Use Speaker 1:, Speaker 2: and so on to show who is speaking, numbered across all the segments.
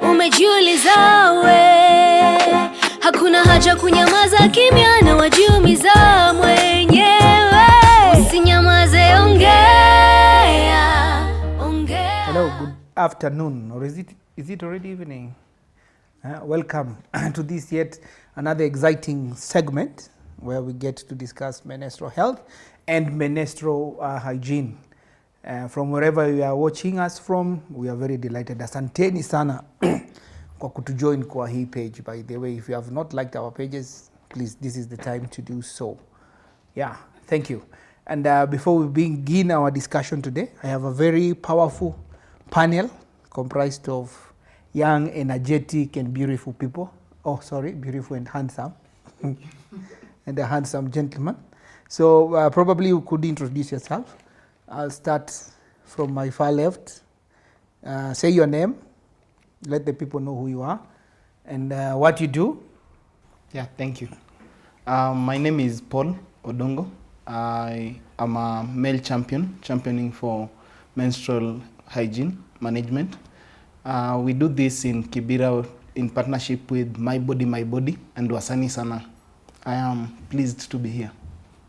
Speaker 1: Umejiuliza we, hakuna haja kunyamaza kimya na wajiumiza mwenyewe. Usinyamaze, ongea.
Speaker 2: Hello, good afternoon, or is it already evening? Welcome to this yet another exciting segment where we get to discuss menstrual health and menstrual hygiene. From wherever you are watching us from, we are very delighted. Asanteni sana kwa kutujoin kwa hii page. By the way, if you have not liked our pages, please, this is the time to do so. Yeah, thank you. And before we begin our discussion today, I have a very powerful panel comprised of young, energetic, and beautiful people. Oh, sorry, beautiful and handsome. And a handsome gentleman. So probably you could introduce yourself. I'll start from my far left. Say your name. Let the people know who you are and what you do.
Speaker 3: Yeah, thank you. My name is Paul Odongo. I am a male championing for menstrual hygiene management. We do this in Kibera in partnership with My Body, My Body and Wasani Sana. I am pleased to be here.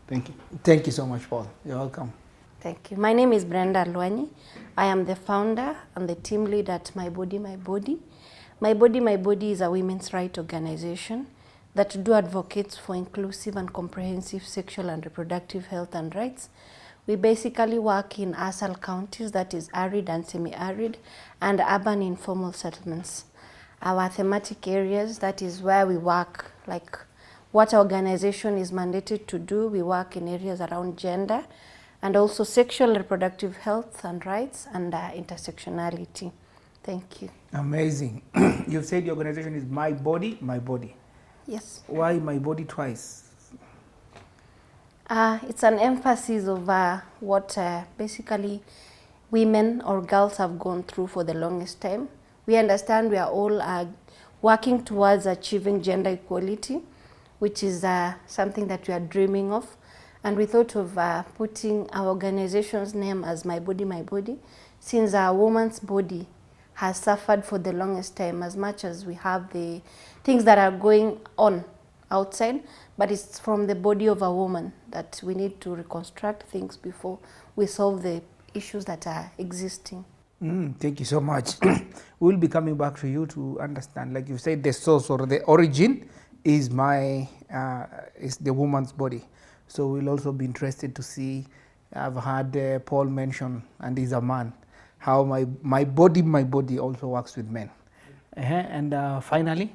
Speaker 3: Thank you.
Speaker 2: Thank you so much, Paul. You're welcome.
Speaker 4: Thank you. My name is Brenda Lwanyi. I am the founder and the team lead at My Body, My Body. My Body, My Body is a women's rights organization that do advocates for inclusive and comprehensive sexual and reproductive health and rights. We basically work in ASAL counties, that is arid and semi-arid, and urban informal settlements. Our thematic areas, that is where we work, like what our organization is mandated to do. We work in areas around gender, and also sexual and reproductive health and rights and intersectionality. Thank you.
Speaker 2: Amazing. You've said the organization is My Body, My Body.
Speaker 4: Yes.
Speaker 2: Why My Body twice?
Speaker 4: It's an emphasis of what basically women or girls have gone through for the longest time. We understand we are all working towards achieving gender equality, which is something that we are dreaming of. And we thought of putting our organization's name as My Body, My Body, since a woman's body has suffered for the longest time, as much as we have the things that are going on outside, but it's from the body of a woman that we need to reconstruct things before we solve the issues that are existing.
Speaker 2: Thank you so much. We'll be coming back to you to understand, like you said, the source or the origin is is the woman's body. So we'll also be interested to see, I've heard Paul mention, and he's a man, how my body also works with men. And finally,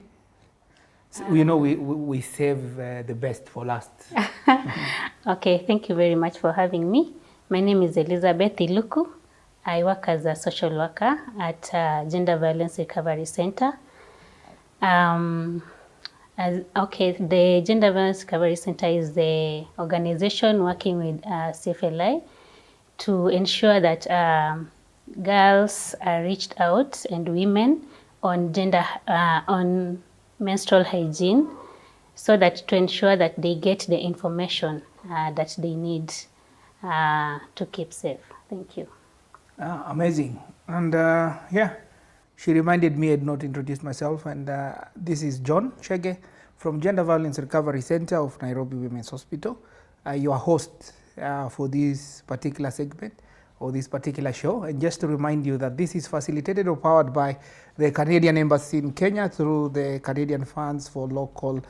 Speaker 2: we save the best for last.
Speaker 5: Okay, thank you very much for having me. My name is Elizabeth Iluku. I work as a social worker at Gender Violence Recovery Center. The Gender Violence Recovery Center is the organization working with CFLI to ensure that girls are reached out and women on on menstrual hygiene, so that to ensure that they get the information that they need to keep safe. Thank you.
Speaker 2: Amazing. And she reminded me I had not introduced myself, and this is John Chege from Gender Violence Recovery Center of Nairobi Women's Hospital, your host for this particular segment or this particular show. And just to remind you that this is facilitated or powered by the Canadian Embassy in Kenya through the Canadian Funds for Local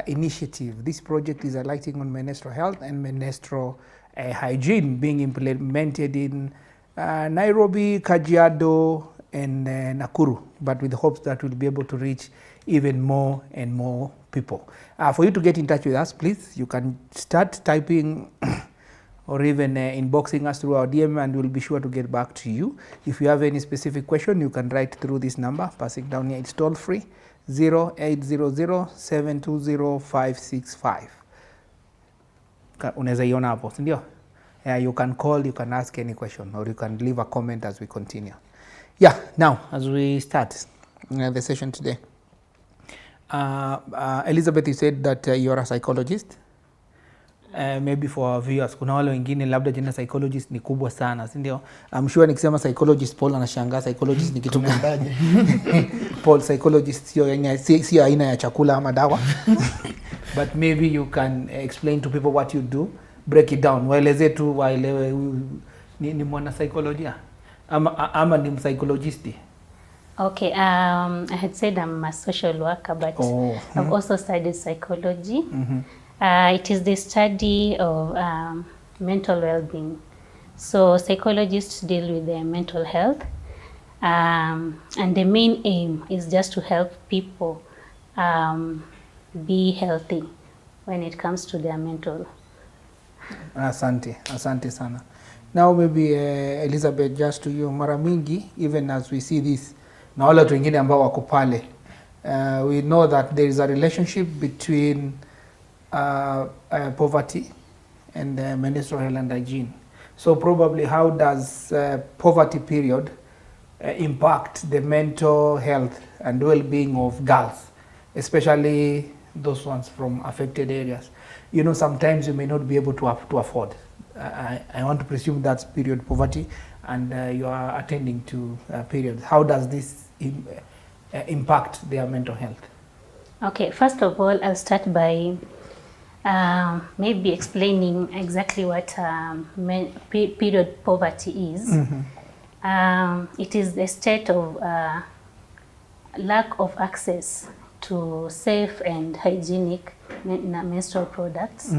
Speaker 2: Initiative. This project is alighting on menstrual health and menstrual hygiene being implemented in Nairobi, Kajiado, and Nakuru, but with hopes that we'll be able to reach even more and more people. For you to get in touch with us, please, you can start typing or even inboxing us through our DM, and we'll be sure to get back to you. If you have any specific question, you can write through this number, passing down here. It's toll free, 0800-720-565. Unaweza iona hapo, sindio? You can call, you can ask any question, or you can leave a comment as we continue. Yeah, now, as we start the session today, Elizabeth, you said that you're a psychologist. maybe for our viewers, kuna wale wengine labda jina psychologist ni kubwa sana, si ndio? I'm sure nikisema psychologist Paul anashangaa psychologist ni kitu gani? Paul, psychologist sio aina ya chakula ama dawa. But maybe you can explain to people what you do, break it down. Waeleze tu waelewe ni mwana psychologia ama ni psychologist.
Speaker 5: Okay, I had said I'm a social worker, but I've also studied psychology. It is the study of mental well-being. So psychologists deal with their mental health, and the main aim is just to help people be healthy when it comes to their mental.
Speaker 2: Asante sana. Now maybe Elizabeth, just to you, mara mingi, even as we see this, na wale watu wengine ambao wako pale, we know that there is a relationship between poverty and menstrual health and hygiene. So probably how does poverty period impact the mental health and well-being of girls, especially those ones from affected areas? You know, sometimes you may not be able to afford. I want to presume that's period poverty, and you are attending to periods. How does this impact their mental health?
Speaker 5: Okay, first of all, I'll start by maybe explaining exactly what period poverty is. It is the state of lack of access to safe and hygienic menstrual products.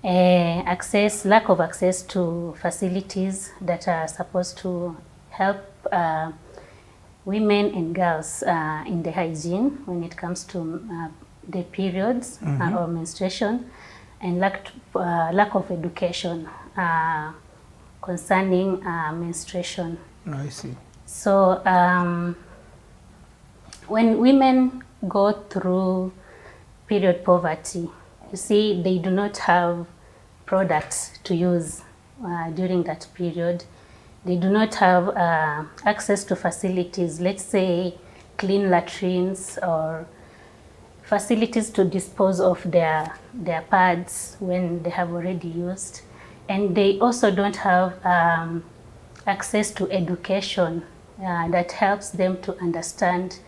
Speaker 5: Lack of access to facilities that are supposed to help women and girls in the hygiene when it comes to the periods or menstruation, and lack of education concerning menstruation.
Speaker 2: I see.
Speaker 5: So when women go through period poverty, you see, they do not have products to use during that period. They do not have access to facilities, let's say clean latrines or facilities to dispose of their pads when they have already used. And they also don't have access to education that helps them to understand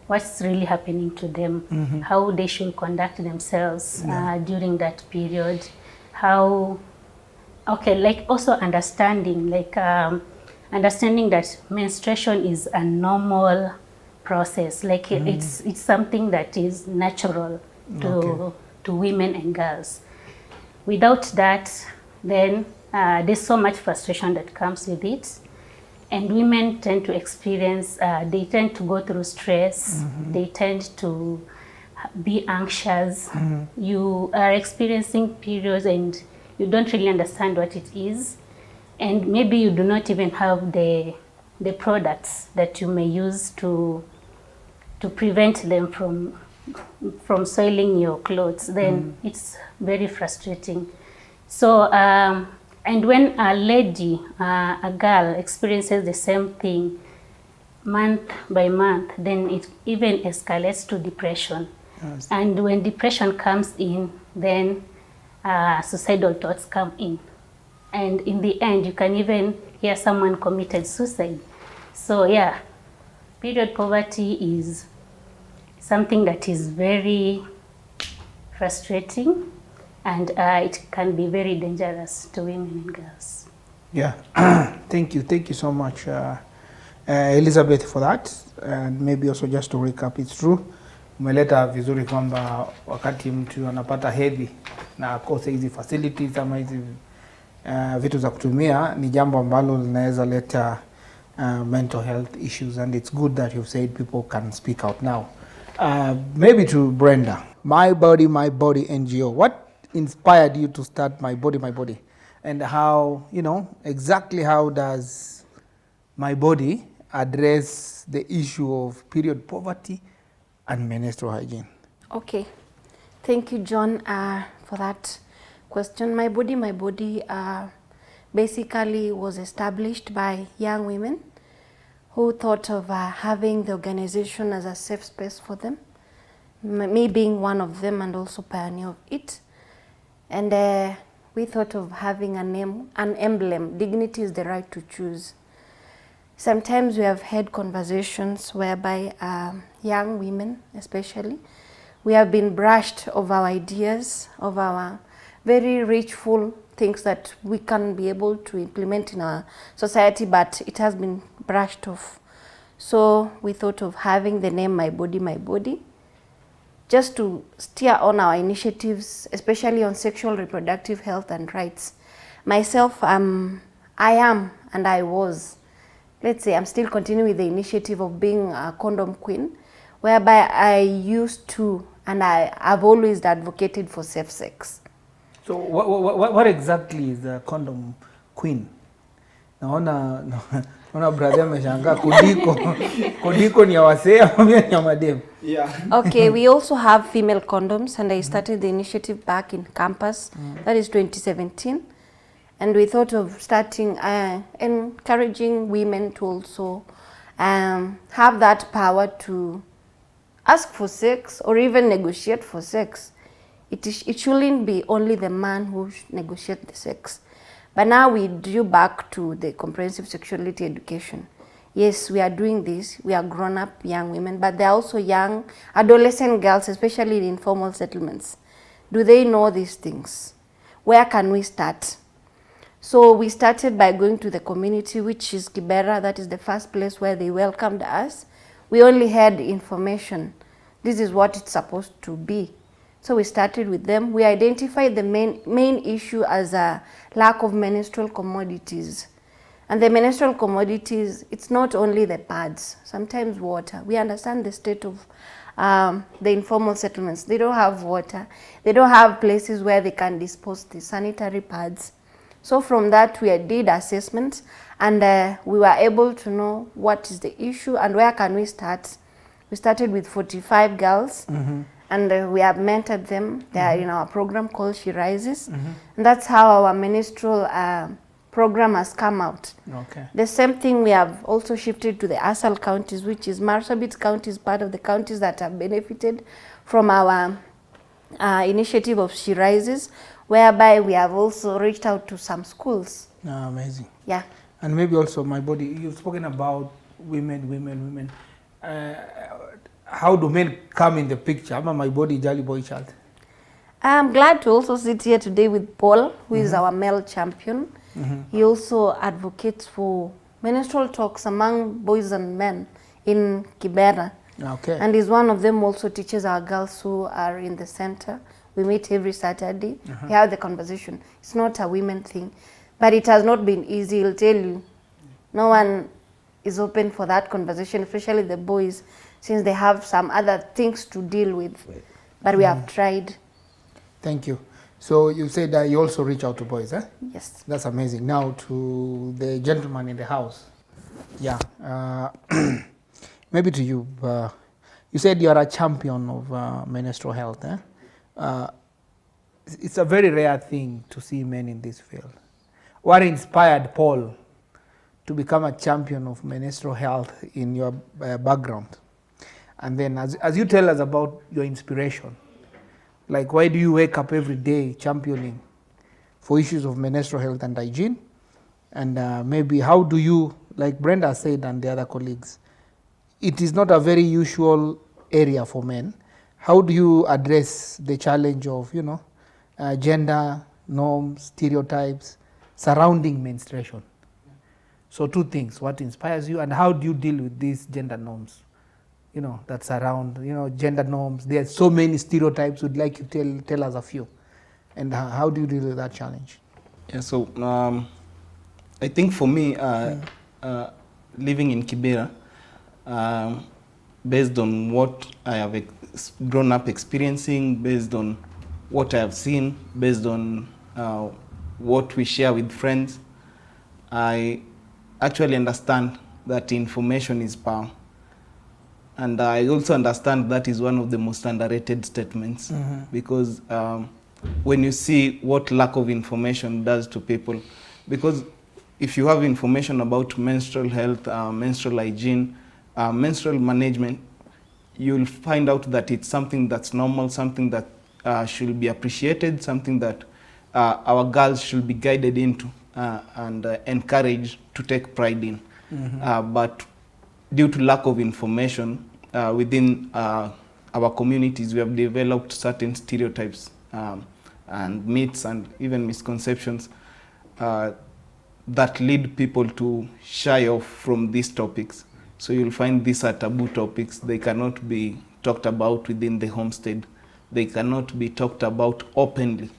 Speaker 5: what's really happening to them, how they should conduct themselves during that period, also understanding, understanding that menstruation is a normal process, it's something that is natural to women and girls. Without that, then there's so much frustration that comes with it. And women tend to experience, they tend to go through stress, they tend to be anxious. You are experiencing periods and you don't really understand what it is. And maybe you do not even have the products that you may use to prevent them from soiling your clothes. Then it's very frustrating. So, and when a lady, a girl experiences the same thing month by month, then it even escalates to depression. Yes. And when depression comes in, then suicidal thoughts come in. And in the end, you can even hear someone committed suicide. So yeah, period poverty is something that is very frustrating, and it can be very dangerous to women and girls.
Speaker 2: Yeah, thank you so much, Elizabeth, for that. And maybe also just to recap, it's true, umeleta vizuri kwamba wakati mtu anapata hedhi na akose hizi facilities ama hizi vitu za kutumia, ni jambo ambalo linaweza leta mental health issues, and it's good that you've said people can speak out now. Maybe to Brenda, My Body NGO, what inspired you to start My Body? And how, exactly how does My Body address the issue of period poverty and menstrual hygiene?
Speaker 4: Okay, thank you, John, for that question. My Body basically was established by young women who thought of having the organization as a safe space for them, me being one of them and also pioneer of it. And we thought of having a name, an emblem. Dignity is the right to choose. Sometimes we have had conversations whereby young women especially, we have been brushed of our ideas, of our very richful things that we can be able to implement in our society, but it has been brushed off. So we thought of having the name My Body, just to steer on our initiatives, especially on sexual reproductive health and rights. Myself, I am and I was, let's say I'm still continuing with the initiative of being a condom queen, whereby I used to, and I've always advocated for safe sex.
Speaker 2: So what exactly is a condom queen? Naona brother ameshangaa kodiko ni ya wasee au ni ya madem?
Speaker 3: Yeah.
Speaker 4: Okay, we also have female condoms, and I started the initiative back in campus. That is 2017. And we thought of starting, encouraging women to also have that power to ask for sex or even negotiate for sex. It shouldn't be only the man who negotiates the sex. But now we drew back to the comprehensive sexuality education. Yes, we are doing this. We are grown-up young women, but there are also young adolescent girls, especially in informal settlements. Do they know these things? Where can we start? So we started by going to the community, which is Kibera. That is the first place where they welcomed us. We only had information. This is what it's supposed to be. So we started with them. We identified the main issue as a lack of menstrual commodities. And the menstrual commodities, it's not only the pads, sometimes water. We understand the state of the informal settlements. They don't have water. They don't have places where they can dispose the sanitary pads. So from that, we did assessments, and we were able to know what is the issue and where can we start. We started with 45 girls, and we have mentored them. They are in our program called She Rises, and that's how our menstrual program has come out.
Speaker 2: Okay.
Speaker 4: The same thing, we have also shifted to the ASAL counties, which is Marsabit County is part of the counties that have benefited from our initiative of She Rises, whereby we have also reached out to some schools.
Speaker 2: Amazing.
Speaker 4: Yeah.
Speaker 2: And maybe also My Body, you've spoken about women. How do men come in the picture? I'm a My Body Jolly Boy Child.
Speaker 4: I'm glad to also sit here today with Paul, who is our male champion. He also advocates for menstrual talks among boys and men in Kibera.
Speaker 2: Okay.
Speaker 4: And is one of them, also teaches our girls who are in the center. We meet every Saturday. We have the conversation. It's not a women thing, but it has not been easy. I'll tell you, no one is open for that conversation, especially the boys, since they have some other things to deal with. But we have tried.
Speaker 2: Thank you. So you said that you also reach out to boys, eh?
Speaker 4: Yes.
Speaker 2: That's amazing. Now to the gentleman in the house. Yeah. Maybe to you. You said you are a champion of menstrual health, eh? It's a very rare thing to see men in this field. What inspired Paul to become a champion of menstrual health in your background? And then as you tell us about your inspiration, like why do you wake up every day championing for issues of menstrual health and hygiene? And maybe how do you, like Brenda said and the other colleagues, it is not a very usual area for men. How do you address the challenge of, gender norms, stereotypes surrounding menstruation? So two things, what inspires you and how do you deal with these gender norms, that surround, gender norms. There are so many stereotypes. Would like you tell us a few. And how do you deal with that challenge?
Speaker 3: Yeah, so I think for me, living in Kibera, based on what I have grown up experiencing, based on what I have seen, based on what we share with friends, I actually understand that information is power. And I also understand that is one of the most underrated statements, because when you see what lack of information does to people, because if you have information about menstrual health, menstrual hygiene, menstrual management, you'll find out that it's something that's normal, something that should be appreciated, something that our girls should be guided into and encouraged to take pride in. But due to lack of information within our communities, we have developed certain stereotypes and myths and even misconceptions that lead people to shy off from these topics. So you'll find these are taboo topics. They cannot be talked about within the homestead. They cannot be talked about openly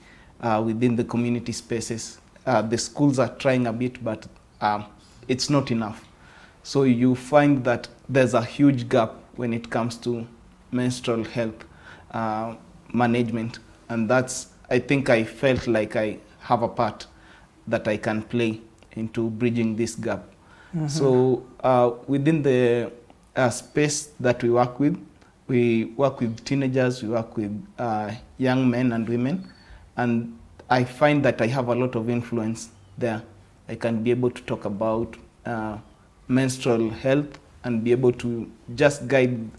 Speaker 3: within the community spaces. The schools are trying a bit, but it's not enough. So you find that there's a huge gap when it comes to menstrual health management. And that's, I think I felt like I have a part that I can play into bridging this gap. So within the space that we work with teenagers, we work with young men and women, and I find that I have a lot of influence there. I can be able to talk about menstrual health and be able to just guide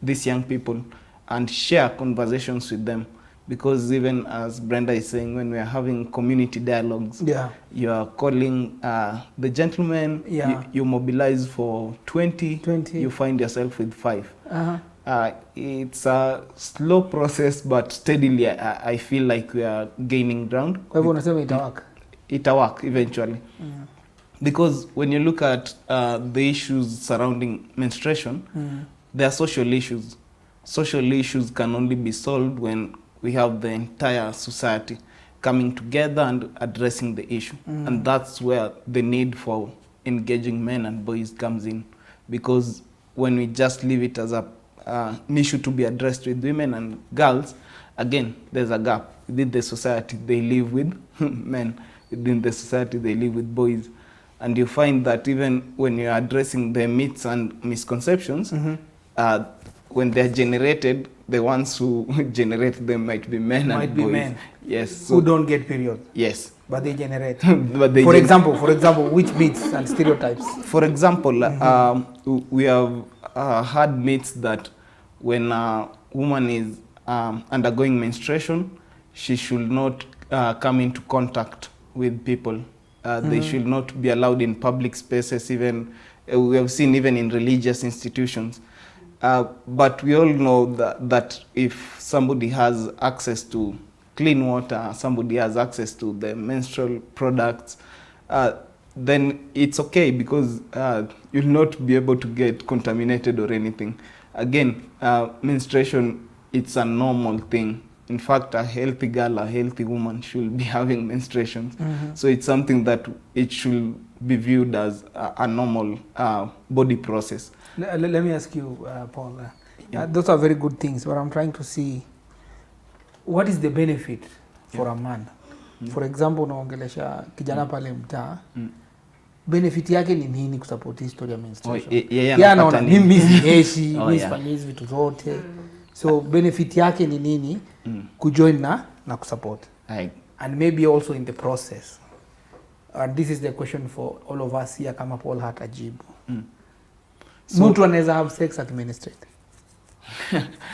Speaker 3: these young people and share conversations with them. Because even as Brenda is saying, when we are having community dialogues, you are calling the gentleman, you mobilize for 20, you find yourself with 5. It's a slow process, but steadily I feel like we are gaining ground. It'll work eventually. Because when you look at the issues surrounding menstruation, there are social issues. Social issues can only be solved when we have the entire society coming together and addressing the issue. And that's where the need for engaging men and boys comes in. Because when we just leave it as an issue to be addressed with women and girls, again, there's a gap. Within the society, they live with men. Within the society, they live with boys. And you find that even when you're addressing the myths and misconceptions, when they're generated, the ones who generate them might be men and boys. Men.
Speaker 2: Yes. So, who don't get period.
Speaker 3: Yes.
Speaker 2: But they generate. For example, which myths and stereotypes?
Speaker 3: For example, we have had myths that when a woman is undergoing menstruation, she should not come into contact with people. They should not be allowed in public spaces, even we have seen even in religious institutions. But we all know that if somebody has access to clean water, somebody has access to the menstrual products, then it's okay, because you'll not be able to get contaminated or anything. Again, menstruation, it's a normal thing. In fact, a healthy girl, a healthy woman should be having menstruations. So it's something that it should be viewed as a normal body process.
Speaker 2: Let me ask you, Paul. Those are very good things, but I'm trying to see what is the benefit for a man. For example, naongelesha kijana pale mtaa, benefit yake ni nini kusupport history ya menstruation? Naona mimi siheshi, mimi sifanyizi vitu zote. So benefit yake ni nini kujoin na kusupport? And maybe also in the process. And this is the question for all of us here kama Paul hatajibu. So, mtu anaweza have sex administrate.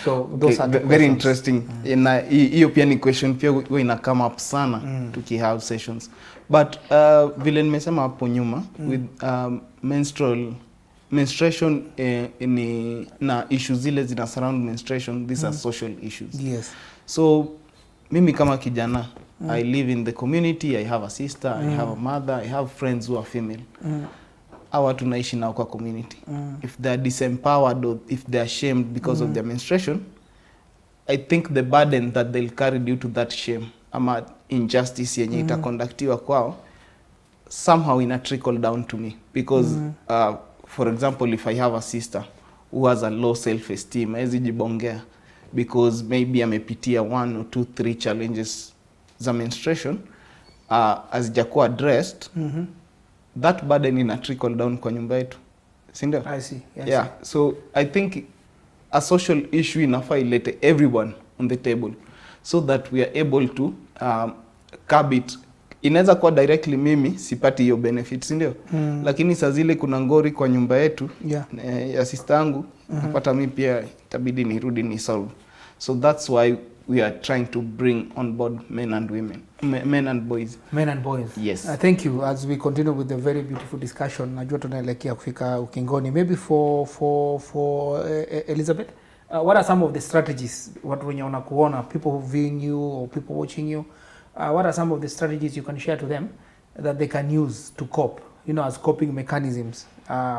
Speaker 2: So those are
Speaker 3: very interesting. Hiyo pia ni question pia huwa ina come up sana tuki have sessions. But vile nimesema hapo nyuma with menstruation na issues zile zina surround menstruation, these are social issues.
Speaker 2: Yes.
Speaker 3: So mimi kama kijana, I live in the community, I have a sister, I have a mother, I have friends who are female. Hawa tunaishi nao kwa community. If they are disempowered or if they are shamed because of their menstruation, I think the burden that they'll carry due to that shame ama injustice yenye itaconductiwa kwao, somehow ina trickle down to me. Because for example, if I have a sister who has a low self-esteem, hawezi jibongea because maybe amepitia 1 or 2, 3 challenges za menstruation, hazijakuwa addressed, that burden ina trickle down kwa nyumba yetu. Sindio?
Speaker 2: I see. Yes.
Speaker 3: Yeah. So I think a social issue inafaa ilete everyone on the table so that we are able to curb it. Inaweza kuwa directly mimi sipati hiyo benefit, sindio? Lakini saa zile kuna ngori kwa nyumba yetu ya sister yangu, napata mimi pia itabidi nirudi ni solve. So that's why we are trying to bring on board men and women, men and boys.
Speaker 2: Men and boys.
Speaker 3: Yes.
Speaker 2: Thank you. As we continue with the very beautiful discussion, najua tunaelekea kufika ukingoni. Maybe for Elizabeth, what are some of the strategies, watu wenye wanakuona, people viewing you or people watching you, what are some of the strategies you can share to them that they can use to cope, you know, as coping mechanisms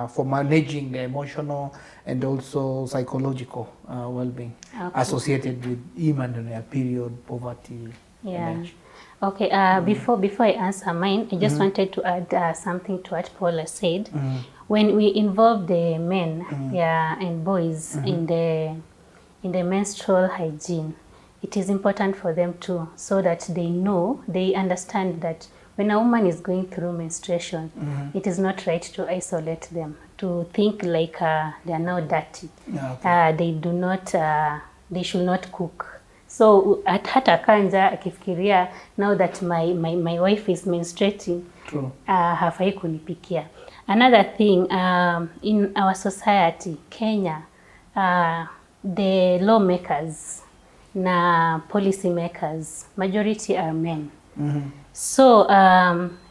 Speaker 2: for managing the emotional and also psychological well-being associated with human period, poverty, and age?
Speaker 5: Okay, before I answer mine, I just wanted to add something to what Paul has said. When we involve the men and boys in the menstrual hygiene, it is important for them too, so that they understand that when a woman is going through menstruation, it is not right to isolate them, to think like they are now dirty. They should not cook. So hata kanja akifikiria now that my wife is menstruating, hafai kunipikia. Another thing, in our society, Kenya, the lawmakers na policy makers, majority are men. So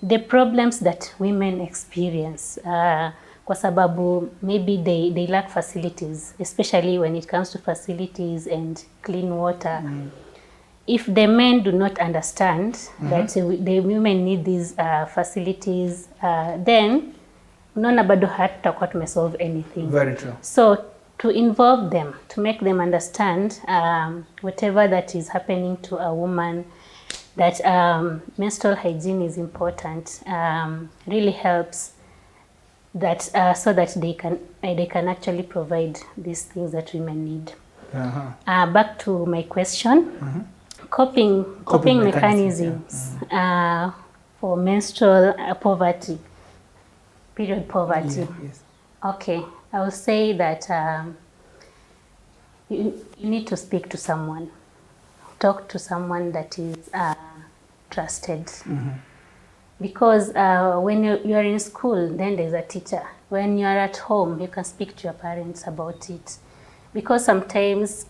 Speaker 5: the problems that women experience, kwa sababu maybe they lack facilities, especially when it comes to facilities and clean water. If the men do not understand that the women need these facilities, then unaona bado hatutakuwa tumesolve anything. Very true. So to involve them, to make them understand whatever that is happening to a woman, that menstrual hygiene is important, really helps that so that they can actually provide these things that women need. Back to my question, coping mechanisms for menstrual poverty, period poverty. Yes. Okay, I will say that you need to speak to someone. Talk to someone that is trusted. Because when you are in school, then there's a teacher. When you are at home, you can speak to your parents about it. Because sometimes,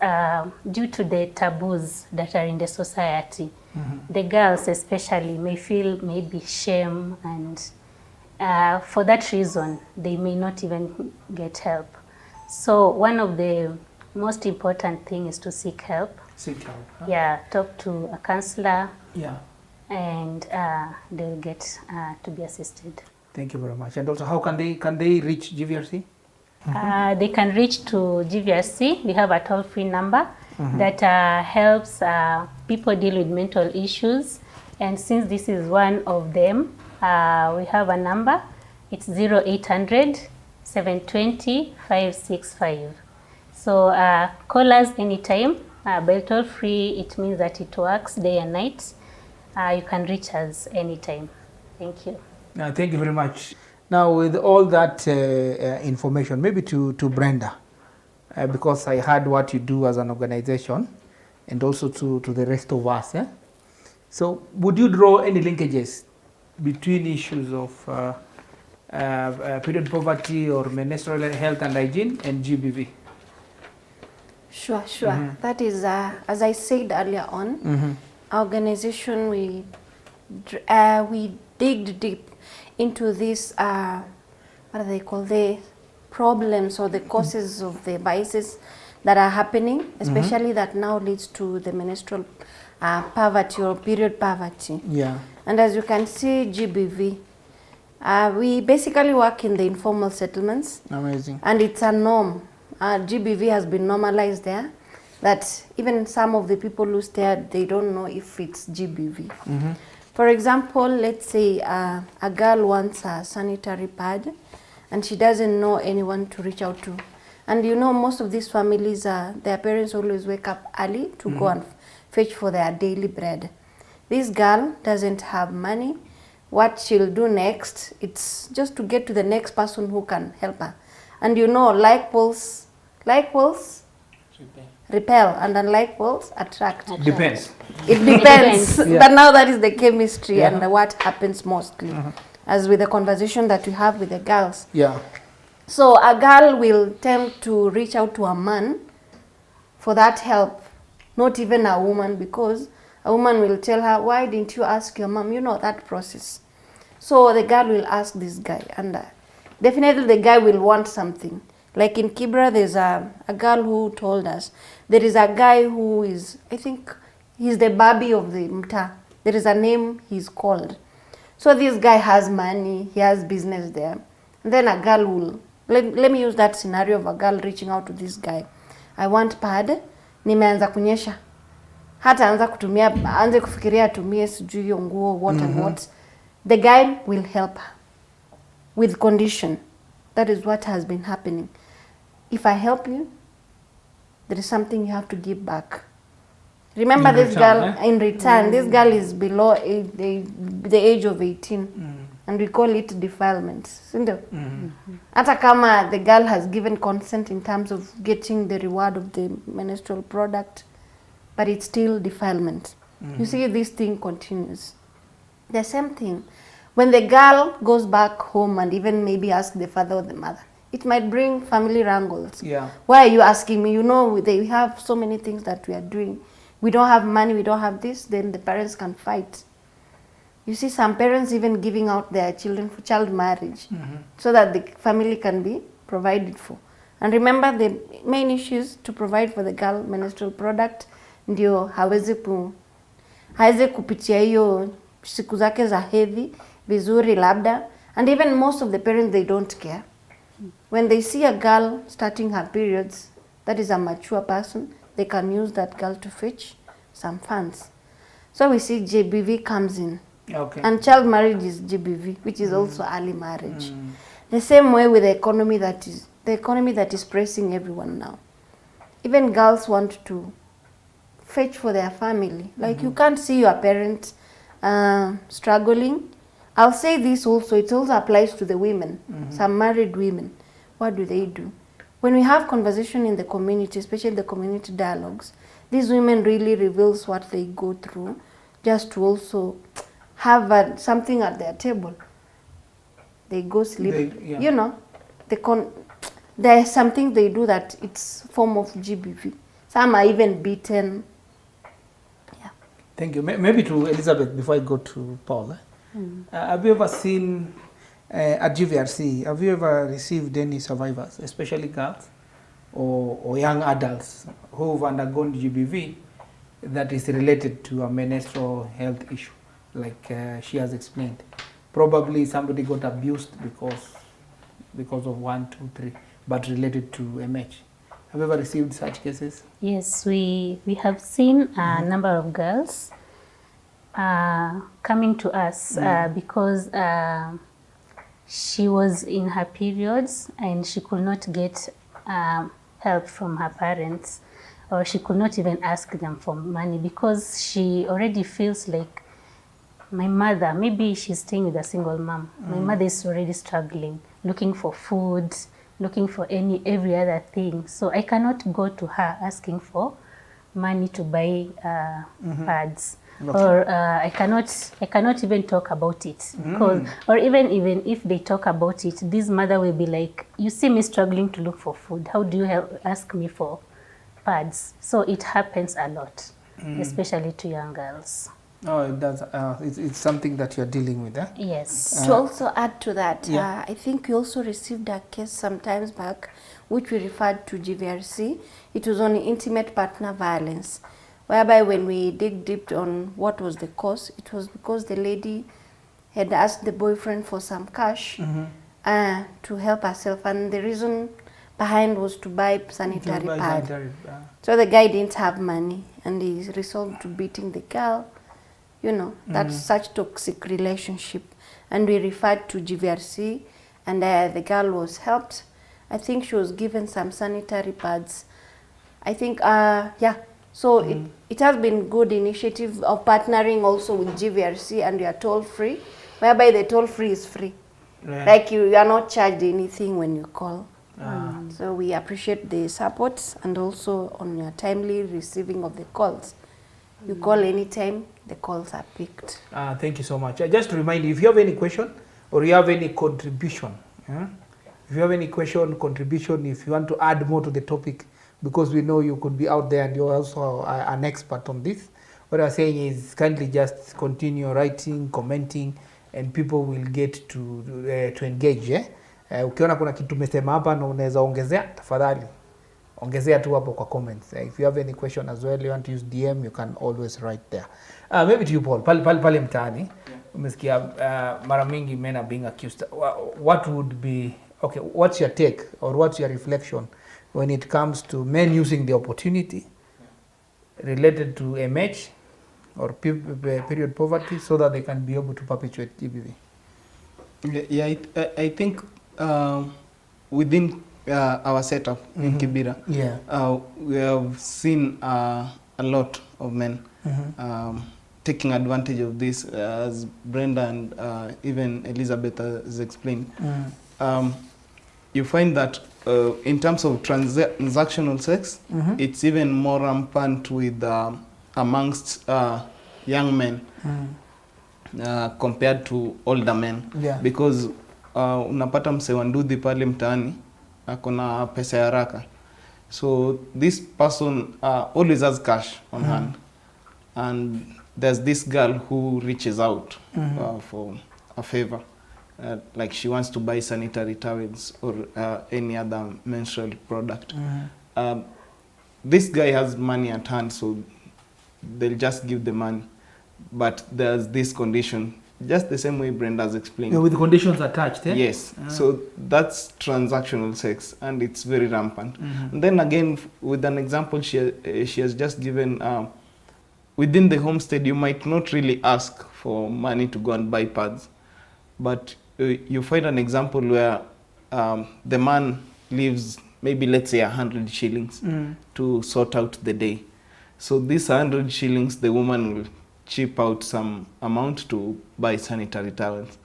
Speaker 5: due to the taboos that are in the society, the girls especially may feel maybe shame, and for that reason, they may not even get help. So one of the most important thing is to seek help. Seek help. Yeah, talk to a counselor. Yeah. And they'll get to be assisted.
Speaker 2: Thank you very much. And also, how can they reach GVRC?
Speaker 5: They can reach to GVRC. We have a toll-free number that helps people deal with mental issues. And since this is one of them, we have a number. It's 0800 720 565. So call us anytime. By toll-free, it means that it works day and night. You can reach us anytime. Thank you.
Speaker 2: Thank you very much. Now, with all that information, maybe to Brenda, because I heard what you do as an organization, and also to the rest of us. So, would you draw any linkages between issues of period poverty or menstrual health and hygiene and GBV?
Speaker 4: Sure. That is, as I said earlier on, our organization, we digged deep into this, what do they call, the problems or the causes of the vices that are happening, especially that now leads to the menstrual poverty or period poverty. Yeah. And as you can see, GBV, we basically work in the informal settlements. Amazing. And it's a norm. GBV has been normalized there, that even some of the people who stay, they don't know if it's GBV. For example, let's say a girl wants a sanitary pad and she doesn't know anyone to reach out to. And you know, most of these families, their parents always wake up early to go and fetch for their daily bread. This girl doesn't have money. What she'll do next, it's just to get to the next person who can help her. And you know, like poles repel, and unlike poles attract.
Speaker 2: Depends.
Speaker 4: It depends. But now that is the chemistry and what happens mostly, as with the conversation that we have with the girls. Yeah. So a girl will tend to reach out to a man for that help, not even a woman, because a woman will tell her, why didn't you ask your mom? You know that process. So the girl will ask this guy, and definitely the guy will want something. Like in Kibra, there's a girl who told us, there is a guy who is, I think, he's the Barbie of the mta. There is a name he's called. So this guy has money, he has business there. And then a girl will, let me use that scenario of a girl reaching out to this guy. I want pad, nimeanza kunyesha. Hata anza kutumia, anze kufikiria atumie sijui hiyo nguo, what and what. The guy will help her with condition. That is what has been happening. If I help you, there is something you have to give back. Remember in this return, girl, in return, this girl is below the age of 18. And we call it defilement. Hata kama the girl has given consent in terms of getting the reward of the menstrual product, but it's still defilement. You see, this thing continues. The same thing. When the girl goes back home and even maybe ask the father or the mother, it might bring family wrangles.
Speaker 2: Yeah.
Speaker 4: Why are you asking me? You know, they have so many things that we are doing. We don't have money, we don't have this, then the parents can fight. You see some parents even giving out their children for child marriage so that the family can be provided for. And remember, the main issue is to provide for the girl menstrual product, ndio hawezi kupitia hiyo siku zake za hedhi vizuri labda. And even most of the parents, they don't care. When they see a girl starting her periods, that is a mature person, they can use that girl to fetch some funds. So we see GBV comes in.
Speaker 2: Okay.
Speaker 4: And child marriage is GBV, which is also early marriage. The same way with the economy that is pressing everyone now. Even girls want to fetch for their family. Like you can't see your parents struggling. I'll say this also, it also applies to the women, some married women. What do? When we have conversation in the community, especially the community dialogues, these women really reveals what they go through just to also have something at their table. They go sleep. You know, there's something they do that it's form of GBV. Some are even beaten. Yeah.
Speaker 2: Thank you. Maybe to Elizabeth before I go to Paul. Have you ever seen at GVRC, have you ever received any survivors, especially girls or young adults who've undergone GBV that is related to a menstrual health issue, like she has explained? Probably somebody got abused because of 1, 2, 3, but related to MH. Have you ever received such cases?
Speaker 5: Yes, we have seen a number of girls coming to us because she was in her periods and she could not get help from her parents, or she could not even ask them for money because she already feels like, my mother, maybe she's staying with a single mom. My mother is already struggling, looking for food, looking for every other thing. So I cannot go to her asking for money to buy pads. Okay. Or I cannot even talk about it, because or even if they talk about it, this mother will be like, you see me struggling to look for food, how do you ask me for pads? So it happens a lot, especially to young girls.
Speaker 2: Oh, it does. It's something that you're dealing with, eh?
Speaker 5: Yes.
Speaker 4: To also add to that, I think we also received a case some times back, which we referred to GVRC. It was on intimate partner violence, whereby when we dig deep on what was the cause, it was because the lady had asked the boyfriend for some cash to help herself, and the reason behind was to buy sanitary pad. So the guy didn't have money, and he resolved to beating the girl. You know, that's such toxic relationship. And we referred to GVRC, and the girl was helped. I think she was given some sanitary pads. I think, so it has been good initiative of partnering also with GVRC, and we are toll-free, whereby the toll-free is free. Yeah. Like you are not charged anything when you call. So we appreciate the support and also on your timely receiving of the calls. You call anytime, the calls are picked.
Speaker 2: Thank you so much. Just to remind you, if you have any question or you have any contribution, if you have any question, contribution, if you want to add more to the topic, because we know you could be out there and you're also an expert on this. What I'm saying is kindly just continue writing, commenting, and people will get to engage. Ukiona kuna kitu tumesema hapa na unaweza ongezea, tafadhali ongezea tu hapo kwa comments. If you have any question as well, you want to use DM, you can always write there. Maybe to you, Paul, pale mtaani, umesikia mara mingi men are being accused. What would be, okay, what's your take or what's your reflection when it comes to men using the opportunity related to MH or period poverty so that they can be able to perpetuate GBV?
Speaker 3: Yeah, I think within our setup in Kibera, we have seen a lot of men taking advantage of this, as Brenda and even Elizabeth has explained. You find that in terms of transactional sex, it's even more rampant with amongst young men compared to older men, because unapata mse wanduthi pale mtaani akona pesa ya haraka, so this person always has cash on hand, and there's this girl who reaches out for a favor, like she wants to buy sanitary towels or any other menstrual product. This guy has money at hand, so they'll just give the money, but there's this condition, just the same way Brenda's explained.
Speaker 2: With the conditions attached, eh?
Speaker 3: Yes. So that's transactional sex, and it's very rampant. And then again, with an example she has just given, within the homestead, you might not really ask for money to go and buy pads, but you find an example where the man leaves maybe, let's say, 100 shillings to sort out the day. So these 100 shillings, the woman will chip out some amount to buy sanitary towels,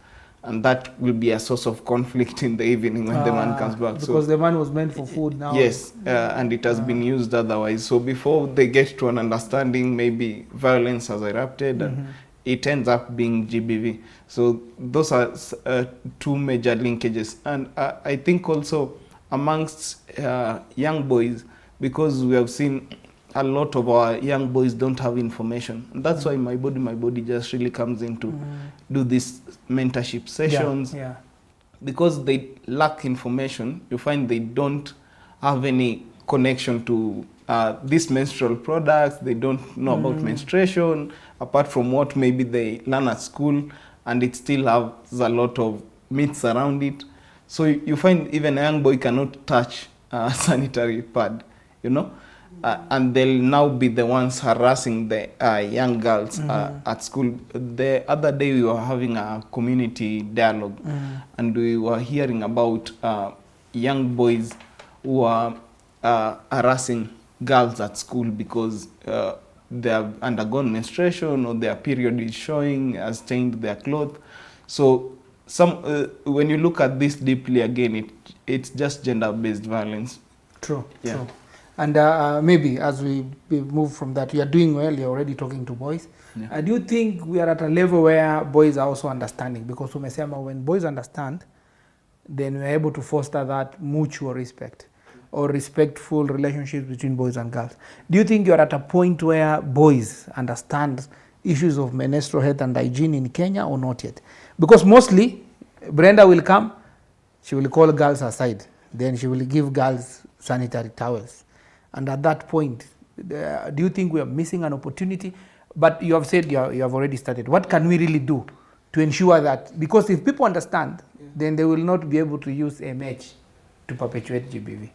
Speaker 3: and that will be a source of conflict in the evening when the man comes back.
Speaker 2: Because the man was meant for food now.
Speaker 3: Yes, and it has been used otherwise. So before they get to an understanding, maybe violence has erupted, and it ends up being GBV. So those are two major linkages. And I think also amongst young boys, because we have seen a lot of our young boys don't have information. And that's why my body just really comes in to do these mentorship sessions. Because they lack information, you find they don't have any connection to these menstrual products. They don't know about menstruation, apart from what maybe they learn at school, and it still has a lot of myths around it. So you find even a young boy cannot touch a sanitary pad, you know? And they'll now be the ones harassing the young girls at school. The other day we were having a community dialogue, and we were hearing about young boys who are harassing girls at school because they have undergone menstruation or their period is showing, has stained their clothes. So when you look at this deeply again, it's just gender-based violence.
Speaker 2: True. And maybe as we move from that, you are doing well, you're already talking to boys. Do you think we are at a level where boys are also understanding? Because when boys understand, then we're able to foster that mutual respect or respectful relationships between boys and girls. Do you think you're at a point where boys understand issues of menstrual health and hygiene in Kenya or not yet? Because mostly, Brenda will come, she will call girls aside, then she will give girls sanitary towels. And at that point, do you think we are missing an opportunity? But you have said you have already started. What can we really do to ensure that? Because if people understand, then they will not be able to use MH to perpetuate GBV.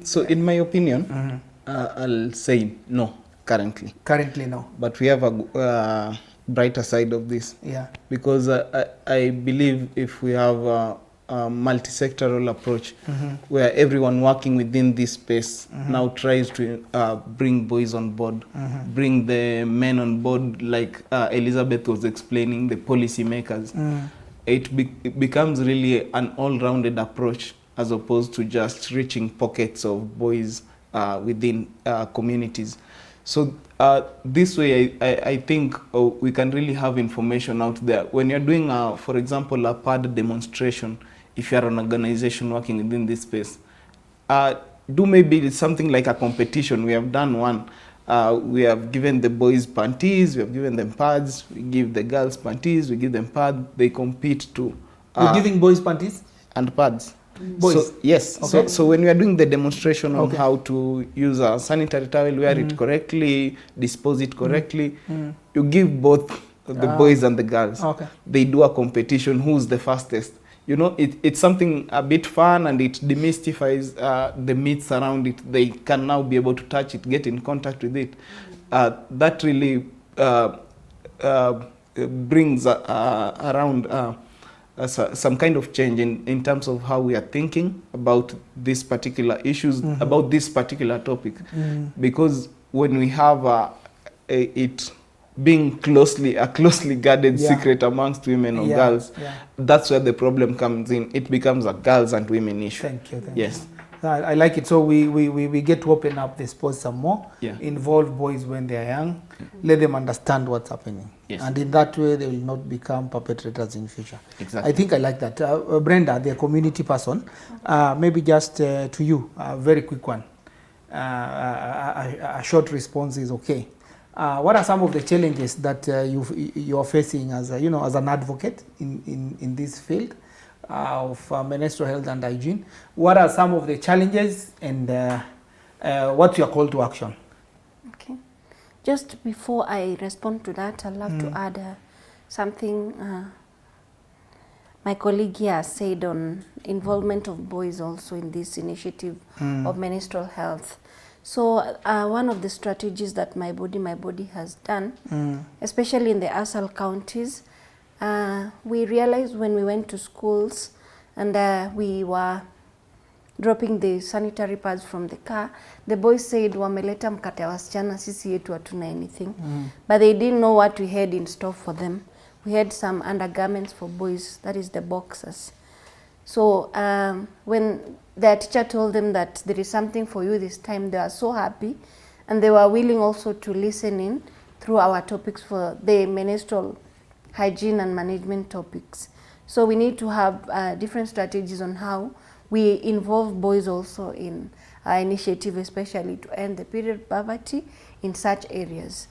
Speaker 3: So in my opinion, I'll say no, currently.
Speaker 2: Currently, no.
Speaker 3: But we have a brighter side of this. Because I believe if we have a multi-sectoral approach where everyone working within this space now tries to bring boys on board, bring the men on board, like Elizabeth was explaining, the policy makers. It becomes really an all-rounded approach as opposed to just reaching pockets of boys within communities. So this way, I think we can really have information out there. When you're doing, for example, a pad demonstration, if you're an organization working within this space, do maybe something like a competition. We have done one. We have given the boys panties, we have given them pads, we give the girls panties, we give them pads, they compete too.
Speaker 2: You're giving boys panties?
Speaker 3: And pads.
Speaker 2: Boys?
Speaker 3: So, yes.
Speaker 2: Okay.
Speaker 3: So when we are doing the demonstration on
Speaker 2: Okay.
Speaker 3: how to use a sanitary towel, wear it correctly, dispose it correctly, you give both the boys and the girls.
Speaker 2: Okay.
Speaker 3: They do a competition, who's the fastest. You know, it's something a bit fun, and it demystifies the myths around it. They can now be able to touch it, get in contact with it. That really brings around some kind of change in terms of how we are thinking about these particular issues, about this particular topic. Because when we have it being a closely guarded secret amongst women or girls, that's where the problem comes in. It becomes a girls and women issue.
Speaker 2: Thank you.
Speaker 3: Yes.
Speaker 2: I like it. So we get to open up the sports some more, involve boys when they are young, let them understand what's happening.
Speaker 3: Yes.
Speaker 2: And in that way, they will not become perpetrators in future.
Speaker 3: Exactly.
Speaker 2: I think I like that. Brenda, the community person, maybe just to you, a very quick one. A short response is okay. What are some of the challenges that you are facing as as an advocate in this field of menstrual health and hygiene? What are some of the challenges, and what's your call to action?
Speaker 4: Okay. Just before I respond to that, I'd love to add something my colleague here said on involvement of boys also in this initiative of menstrual health. So one of the strategies that My Body has done, especially in the ASAL counties, we realized when we went to schools and we were dropping the sanitary pads from the car, the boys said, wameleta mkate ya wasichana, sisi yetu hatuna anything. But they didn't know what we had in store for them. We had some undergarments for boys, that is the boxers. So when their teacher told them that there is something for you this time, they were so happy, and they were willing also to listen in through our topics for the menstrual hygiene and management topics. So we need to have different strategies on how we involve boys also in our initiative, especially to end the period poverty in such areas.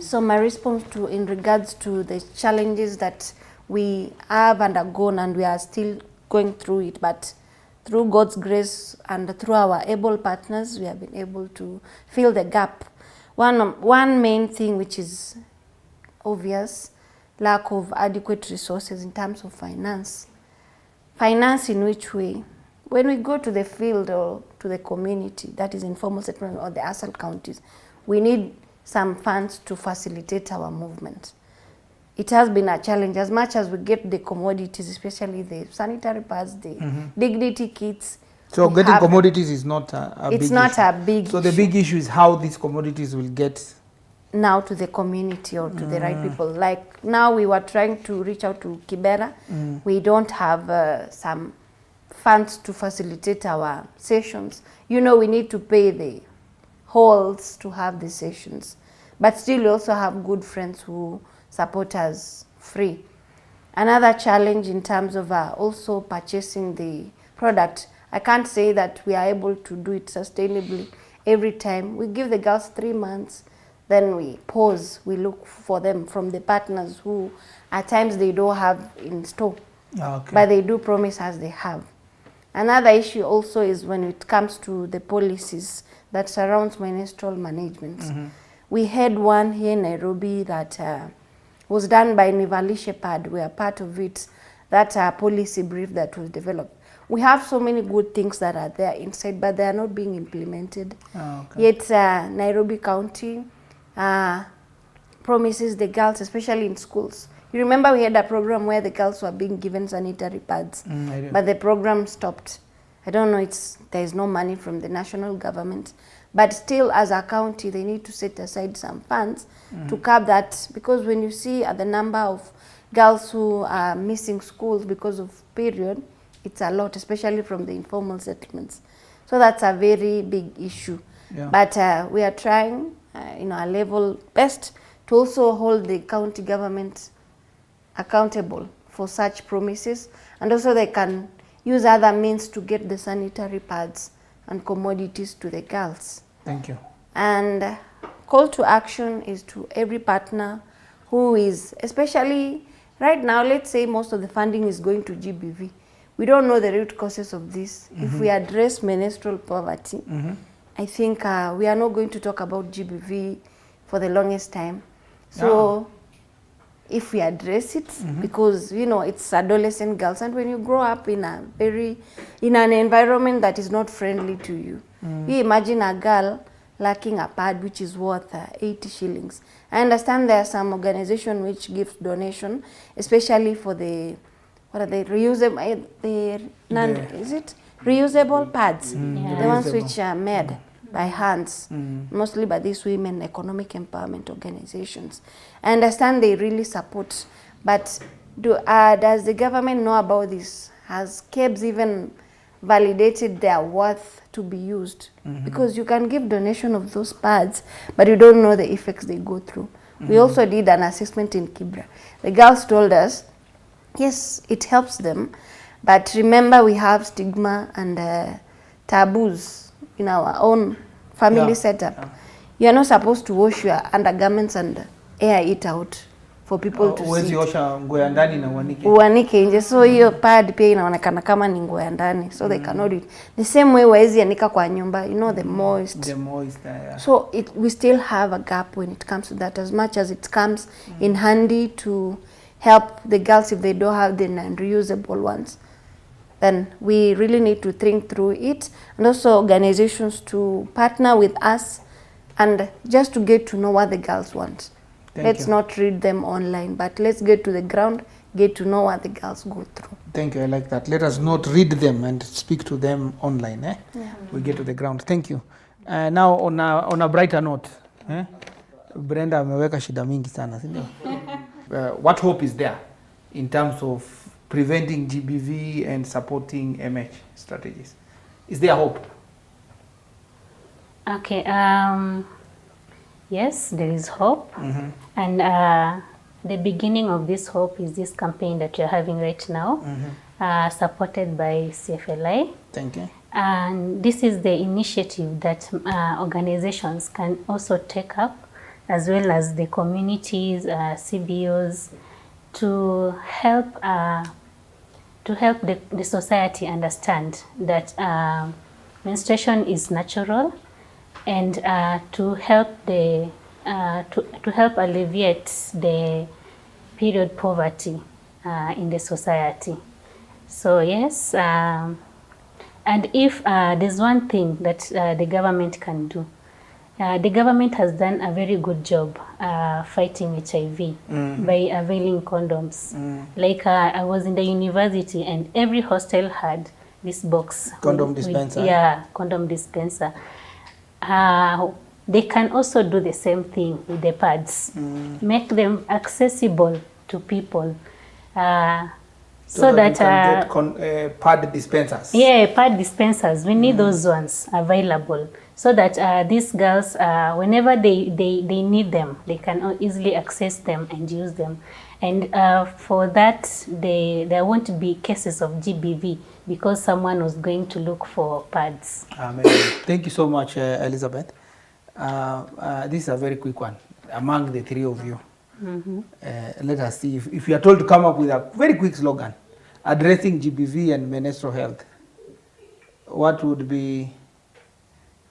Speaker 4: So my response in regards to the challenges that we have undergone and we are still going through it, but through God's grace and through our able partners, we have been able to fill the gap. One main thing which is obvious, lack of adequate resources in terms of finance. Finance in which way? When we go to the field or to the community, that is informal settlement or the ASAL counties, we need some funds to facilitate our movement. It has been a challenge as much as we get the commodities, especially the sanitary pads, the dignity kits.
Speaker 2: So getting commodities is not a big issue.
Speaker 4: It's not a big issue.
Speaker 2: So the big issue is how these commodities will get
Speaker 4: now to the community or to the right people. Like now we were trying to reach out to Kibera. We don't have some funds to facilitate our sessions. You know, we need to pay the halls to have the sessions. But still we also have good friends who support us free. Another challenge in terms of also purchasing the product, I can't say that we are able to do it sustainably every time. We give the girls 3 months, then we pause, we look for them from the partners who at times they don't have in store, but they do promise us they have. Another issue also is when it comes to the policies that surrounds menstrual management. We had one here in Nairobi that was done by Nivali Shepherd. We are part of it, that policy brief that was developed. We have so many good things that are there inside, but they are not being implemented. Yet Nairobi County promises the girls, especially in schools. You remember we had a program where the girls were being given sanitary pads, but the program stopped. I don't know, there is no money from the national government, but still as a county they need to set aside some funds to curb that, because when you see the number of girls who are missing schools because of period, it's a lot, especially from the informal settlements. So that's a very big issue. But we are trying our level best to also hold the county government accountable for such promises, and also they can use other means to get the sanitary pads and commodities to the girls.
Speaker 2: Thank you.
Speaker 4: And call to action is to every partner who is, especially right now, let's say most of the funding is going to GBV. We don't know the root causes of this. If we address menstrual poverty, I think we are not going to talk about GBV for the longest time. So if we address it, because you know it's adolescent girls, and when you grow up in an environment that is not friendly to you, you imagine a girl lacking a pad which is worth 80 shillings. I understand there are some organization which gives donation, especially for the reusable, is it reusable pads, the ones which are made by hands, mostly by these women economic empowerment organizations. I understand they really support, but does the government know about this? Has KEBS even validated their worth to be used? Because you can give donation of those pads, but you don't know the effects they go through. We also did an assessment in Kibra. The girls told us, yes, it helps them, but remember we have stigma and taboos in our own family setup. You are not supposed to wash your undergarments and air it out for people to see.
Speaker 2: Osha nguo ya ndani na uanike.
Speaker 4: Uanike nje, so hiyo pad pia inaonekana kama ni nguo ya ndani, so they cannot do it. The same way waezi anika kwa nyumba, you know, the moist.
Speaker 2: The moist, yeah.
Speaker 4: So we still have a gap when it comes to that, as much as it comes in handy to help the girls if they don't have the non-reusable ones. Then we really need to think through it, and also organizations to partner with us and just to get to know what the girls want. Let's not read them online, but let's get to the ground, get to know what the girls go through.
Speaker 2: Thank you, I like that. Let us not read them and speak to them online. We get to the ground. Thank you. Now on a brighter note, Brenda ameweka shida mingi sana, si ndio? What hope is there in terms of preventing GBV and supporting MH strategies? Is there hope?
Speaker 5: Okay, yes, there is hope. And the beginning of this hope is this campaign that you're having right now, supported by CFLI.
Speaker 2: Thank you.
Speaker 5: And this is the initiative that organizations can also take up, as well as the communities, CBOs, to help the society understand that menstruation is natural, and to help alleviate the period poverty in the society. So yes, and if there's one thing that the government can do, the government has done a very good job fighting HIV by availing condoms. Like I was in the university and every hostel had this box.
Speaker 2: Condom dispenser.
Speaker 5: Condom dispenser. They can also do the same thing with the pads. Make them accessible to people. So that you can
Speaker 2: get pad dispensers.
Speaker 5: Yeah, pad dispensers. We need those ones available, so that these girls, whenever they need them, they can easily access them and use them. And for that, there won't be cases of GBV because someone was going to look for pads.
Speaker 2: Amen. Thank you so much, Elizabeth. This is a very quick one among the three of you. Let us see if you are told to come up with a very quick slogan addressing GBV and menstrual health. What would be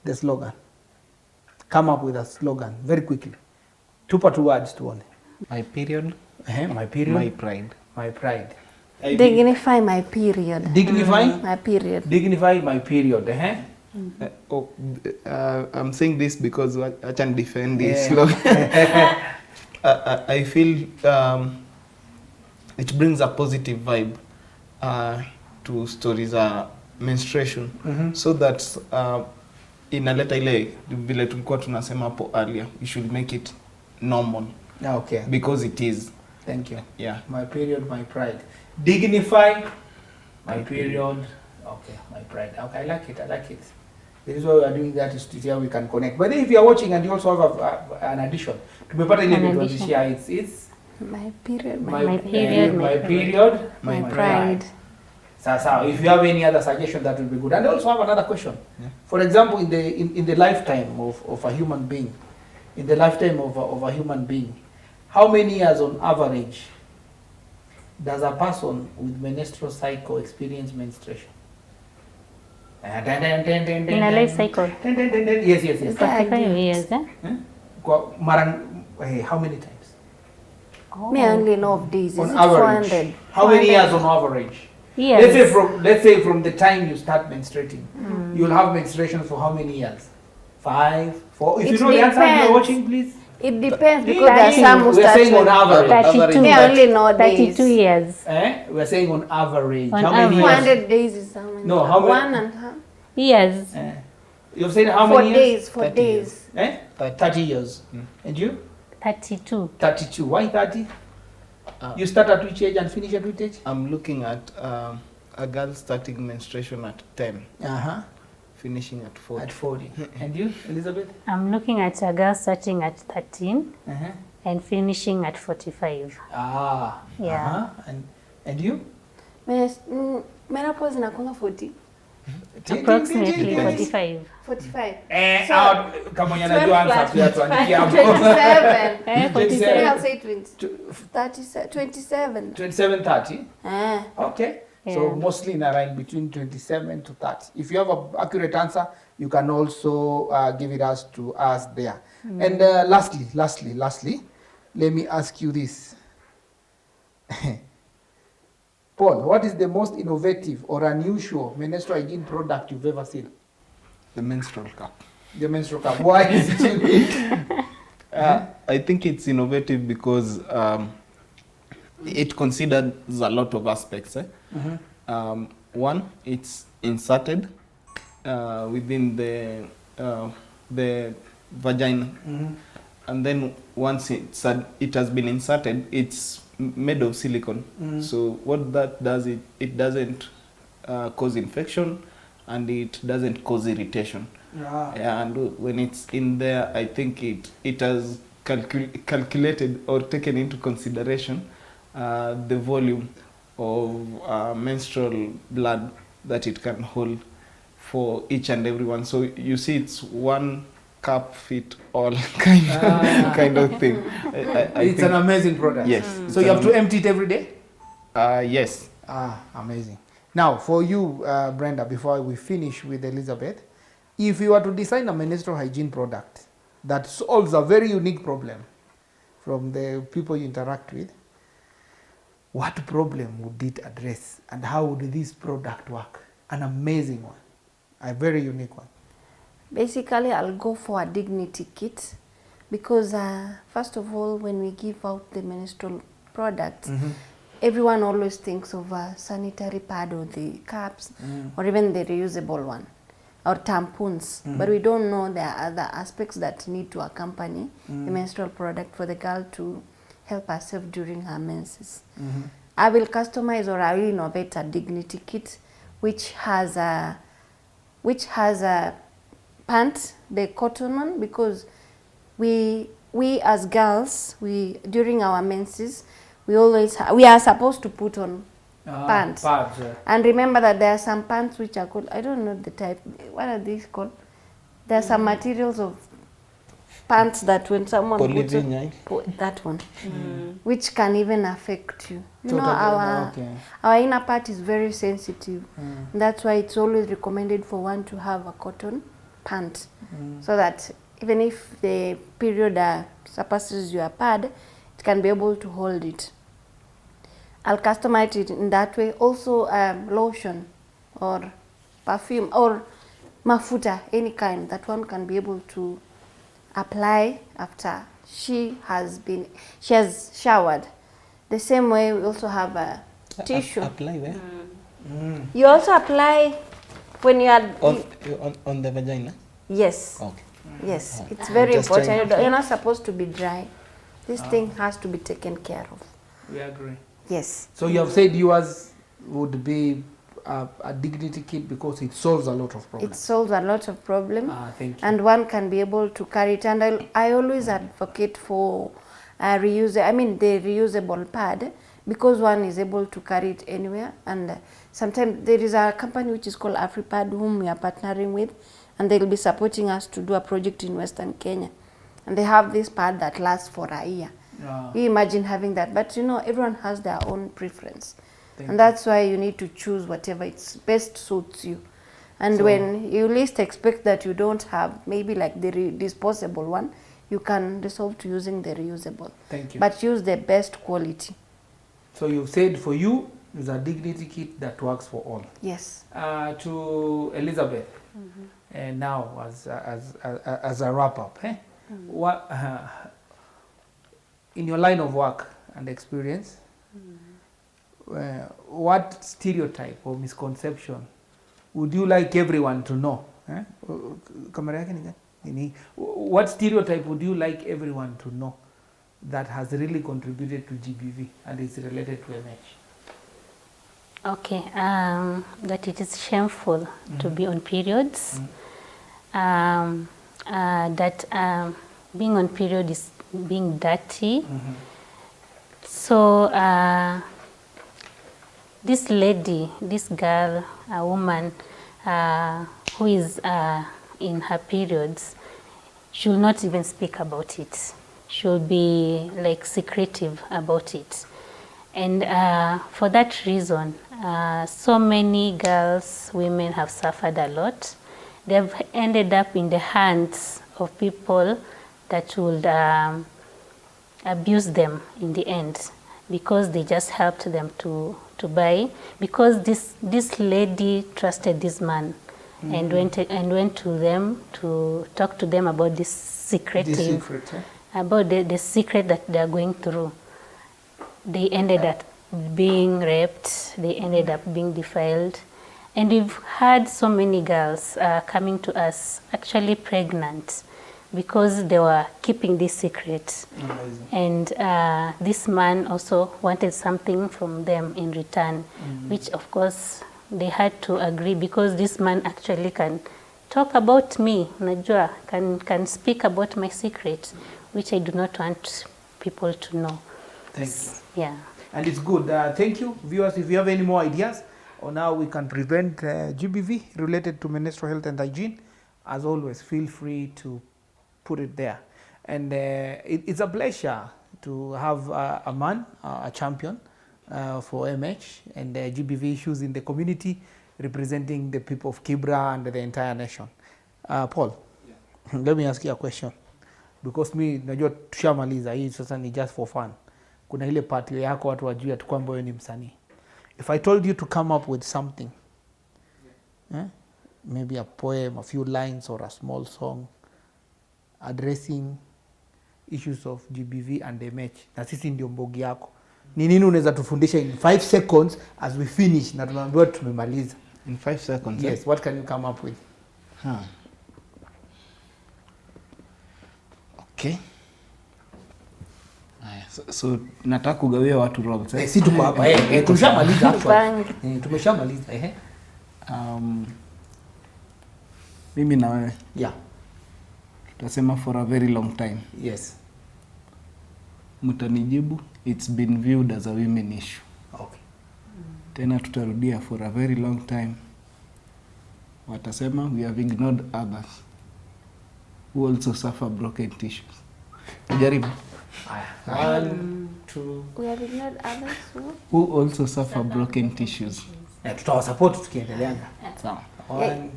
Speaker 2: the slogan? Come up with a slogan very quickly. Two words to only.
Speaker 3: My period.
Speaker 2: My period.
Speaker 3: My pride.
Speaker 2: My pride.
Speaker 4: Dignify my period.
Speaker 2: Dignify
Speaker 4: my period.
Speaker 2: Dignify my period.
Speaker 3: I'm saying this because I can defend this slogan. I feel it brings a positive vibe to stories menstruation, so that inaleta ile vile tulikuwa tunasema hapo earlier, we should make it normal.
Speaker 2: Okay.
Speaker 3: Because it is.
Speaker 2: Thank you.
Speaker 3: Yeah.
Speaker 2: My period, my pride. Dignify my period. Okay, my pride. Okay, I like it. I like it. The reason why we are doing that is to see how we can connect. But if you are watching and you also have an addition, tumepata ile video share, it's
Speaker 4: my period,
Speaker 5: my period,
Speaker 2: my period,
Speaker 4: my pride.
Speaker 2: So if you have any other suggestion, that will be good. And I also have another question.
Speaker 3: Yeah.
Speaker 2: For example, in the lifetime of a human being, how many years on average does a person with menstrual cycle experience menstruation?
Speaker 5: In a life cycle.
Speaker 2: Yes.
Speaker 5: 45 years, eh?
Speaker 2: How many times?
Speaker 4: Me only know of days. Is
Speaker 2: On
Speaker 4: it
Speaker 2: average.
Speaker 4: 400?
Speaker 2: How many
Speaker 4: 400?
Speaker 2: years on average?
Speaker 5: Yes.
Speaker 2: Let's say from the time you start menstruating, you'll have menstruation for how many years? 5, 4. If
Speaker 4: It
Speaker 2: you know the answer, you're
Speaker 4: depends.
Speaker 2: watching, please.
Speaker 4: It depends because there are some who
Speaker 2: We're
Speaker 4: start
Speaker 2: saying on average.
Speaker 5: 32.
Speaker 4: Me only know days.
Speaker 5: 32 years.
Speaker 2: We're saying on average.
Speaker 5: On
Speaker 2: how many
Speaker 5: average.
Speaker 2: years?
Speaker 4: 400 days is how many?
Speaker 2: No, how many-
Speaker 4: 1 and half.
Speaker 5: Years.
Speaker 2: You're saying how
Speaker 4: For
Speaker 2: many years?
Speaker 4: days, for
Speaker 3: 30
Speaker 4: days.
Speaker 2: 30 years. And you?
Speaker 5: 32.
Speaker 2: 32. Why 30? You start at which age and finish at which age?
Speaker 3: I'm looking at a girl starting menstruation at 10, finishing at 40.
Speaker 2: At 40. And you, Elizabeth?
Speaker 5: I'm looking at a girl starting at 13
Speaker 2: Uh-huh.
Speaker 5: and finishing at 45. Yeah.
Speaker 2: And you?
Speaker 4: Menopause inakuanga 40.
Speaker 5: Approximately 45.
Speaker 4: 45.
Speaker 2: Kama mwenye anajua answer pia tuandikie hapo.
Speaker 4: 27.
Speaker 5: Eh,
Speaker 2: 27.
Speaker 5: 47.
Speaker 4: I'll say 27.
Speaker 2: 27, 30.
Speaker 4: Ah.
Speaker 2: Okay. So
Speaker 5: Yeah.
Speaker 2: mostly in around between 27 to 30. If you have an accurate answer, you can also give it to us there. And lastly, let me ask you this. Paul, what is the most innovative or unusual menstrual hygiene product you've ever seen?
Speaker 3: The menstrual cup.
Speaker 2: The menstrual cup. Why is it unique?
Speaker 3: I think it's innovative because it considers a lot of aspects. One, it's inserted within the vagina, and then once it has been inserted, it's made of silicone. So what that does, it doesn't cause infection, and it doesn't cause irritation. Yeah, and when it's in there, I think it has calculated or taken into consideration the volume of menstrual blood that it can hold for each and everyone. So you see, it's one cup fit all kind of thing. I
Speaker 2: It's
Speaker 3: think,
Speaker 2: an amazing product.
Speaker 3: yes.
Speaker 2: So you have to empty it every day?
Speaker 3: Yes.
Speaker 2: Amazing. Now, for you, Brenda, before we finish with Elizabeth, if you were to design a menstrual hygiene product that solves a very unique problem from the people you interact with, what problem would it address, and how would this product work? An amazing one, a very unique one.
Speaker 4: Basically, I'll go for a dignity kit because first of all, when we give out the menstrual products, everyone always thinks of a sanitary pad or the cups or even the reusable one or tampons, but we don't know there are other aspects that need to accompany the menstrual product for the girl to help herself during her menses. I will customize or I will innovate a dignity kit which has a pant, the cotton one, because we as girls, during our menses, we are supposed to put on pants. And remember that there are some pants which are called, I don't know the type, what are these called? There are some materials of pants that when someone puts on, that one, which can even affect you. You know, our inner part is very sensitive. That's why it's always recommended for one to have a cotton pant, so that even if the period surpasses your pad, it can be able to hold it. I'll customize it in that way. Also, lotion or perfume or mafuta, any kind that one can be able to apply after she has showered. The same way, we also have a tissue.
Speaker 3: Apply where?
Speaker 4: You also apply when you are
Speaker 3: On the vagina?
Speaker 4: yes.
Speaker 3: Okay.
Speaker 4: Yes, it's very
Speaker 3: Just
Speaker 4: important.
Speaker 3: trying-
Speaker 4: You're not supposed to be dry. This thing has to be taken care of.
Speaker 2: We agree.
Speaker 4: Yes.
Speaker 2: So you have said yours would be a dignity kit because it solves a lot of
Speaker 4: It
Speaker 2: problems.
Speaker 4: solves a lot of problems.
Speaker 2: Thank you.
Speaker 4: And one can be able to carry it. And I always advocate for the reusable pad, because one is able to carry it anywhere. And sometimes there is a company which is called AfriPad whom we are partnering with, and they'll be supporting us to do a project in Western Kenya. And they have this pad that lasts for a year. You imagine having that, but you know, everyone has their own preference. And that's why you need to choose whatever it's best suits you. And so, when you least expect that you don't have, maybe like the disposable one, you can resolve to using the reusable.
Speaker 2: Thank you.
Speaker 4: But use the best quality.
Speaker 2: So you've said for you, there's a dignity kit that works for all.
Speaker 4: Yes.
Speaker 2: To Elizabeth, and now as a wrap up, what in your line of work and experience, what stereotype or misconception would you like everyone to know? What stereotype would you like everyone to know that has really contributed to GBV and is related to MH?
Speaker 5: Okay, that it is shameful to be on periods. That being on period is being dirty. So this lady, this girl, a woman who is in her periods should not even speak about it. Should be like secretive about it. And for that reason, so many girls, women have suffered a lot. They've ended up in the hands of people that would abuse them in the end, because they just helped them to buy, because this lady trusted this man and went to them to talk to them about this secret, about the secret that they are going through. They ended up being raped, they ended up being defiled. And we've had so many girls coming to us actually pregnant because they were keeping this secret.
Speaker 2: Amazing.
Speaker 5: And this man also wanted something from them in return, which of course they had to agree, because this man actually can talk about me, najua, can speak about my secret, which I do not want people to know.
Speaker 2: Thank you.
Speaker 5: Yeah.
Speaker 2: And it's good. Thank you, viewers. If you have any more ideas on how we can prevent GBV related to menstrual health and hygiene, as always, feel free to put it there. And it's a pleasure to have a man, a champion for MH and GBV issues in the community, representing the people of Kibra and the entire nation. Paul, let me ask you a question. Because me, najua tushamaliza hii sasa ni just for fun. Kuna ile party yako watu wajue tu kwamba wewe ni msanii. If I told you to come up with something, maybe a poem, a few lines, or a small song addressing issues of GBV and MH, na sisi ndio mbogi yako, ni nini unaweza tufundisha in 5 seconds as we finish na tunaambiwa tumemaliza?
Speaker 3: In 5 seconds?
Speaker 2: Yes, what can you come up with?
Speaker 3: Okay. So nataka kugawia watu roles.
Speaker 2: Si tuko hapa tumeshamaliza actually. Tumeshamaliza
Speaker 3: mimi na wewe.
Speaker 2: Yeah.
Speaker 3: Tutasema for a very long time.
Speaker 2: Yes.
Speaker 3: Mtanijibu it's been viewed as a women issue.
Speaker 2: Okay.
Speaker 3: Tena tutarudia for a very long time. Watasema we have ignored others who also suffer broken tissues. Jaribu.
Speaker 2: 1, 2.
Speaker 4: We have ignored others
Speaker 3: who also suffer broken tissues.
Speaker 2: Tutawasupport tukiendelea.
Speaker 3: Sawa.
Speaker 2: 1.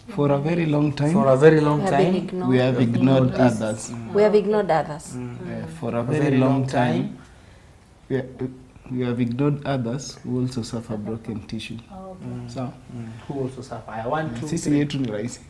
Speaker 3: For a very long time.
Speaker 2: For a very long time.
Speaker 3: We have ignored others.
Speaker 4: We have ignored others.
Speaker 3: For a very long time. We have ignored others who also suffer broken tissue. So,
Speaker 2: who also suffer? I want to.
Speaker 3: Sisi yetu ni rahisi.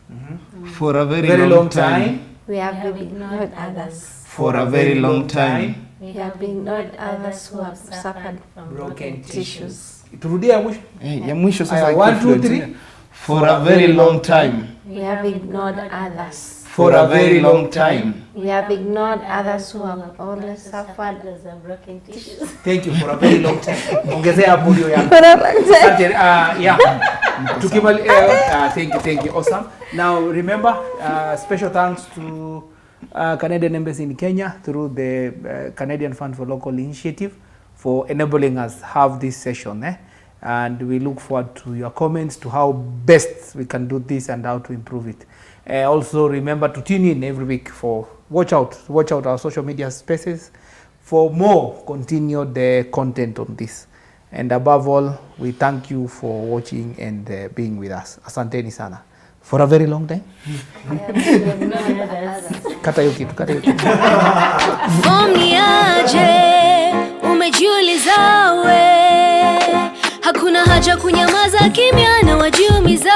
Speaker 3: For a very long time.
Speaker 4: We have ignored others.
Speaker 3: For a very long time.
Speaker 4: We have ignored others who have suffered from broken tissues.
Speaker 2: Turudia mwisho.
Speaker 3: Ya mwisho sasa.
Speaker 2: 1, 2, 3.
Speaker 3: For a very long time.
Speaker 4: We have ignored others.
Speaker 3: For a very long time.
Speaker 4: We have ignored others who have always suffered from broken tissues.
Speaker 2: Thank you, for a very long time. Ongezea hapo hiyo yangu. Yeah. Thank you. Awesome. Now remember, special thanks to Canadian Embassy in Kenya through the Canadian Fund for Local Initiative for enabling us have this session. And we look forward to your comments to how best we can do this and how to improve it. Also remember to tune in every week for watch out our social media spaces for more continued content on this. And above all, we thank you for watching and being with us. Asanteni sana. For a very long time. Kata hiyo kitu.
Speaker 1: Aje, umejiuliza we, hakuna haja kunyamaza kimya na wajiumiza.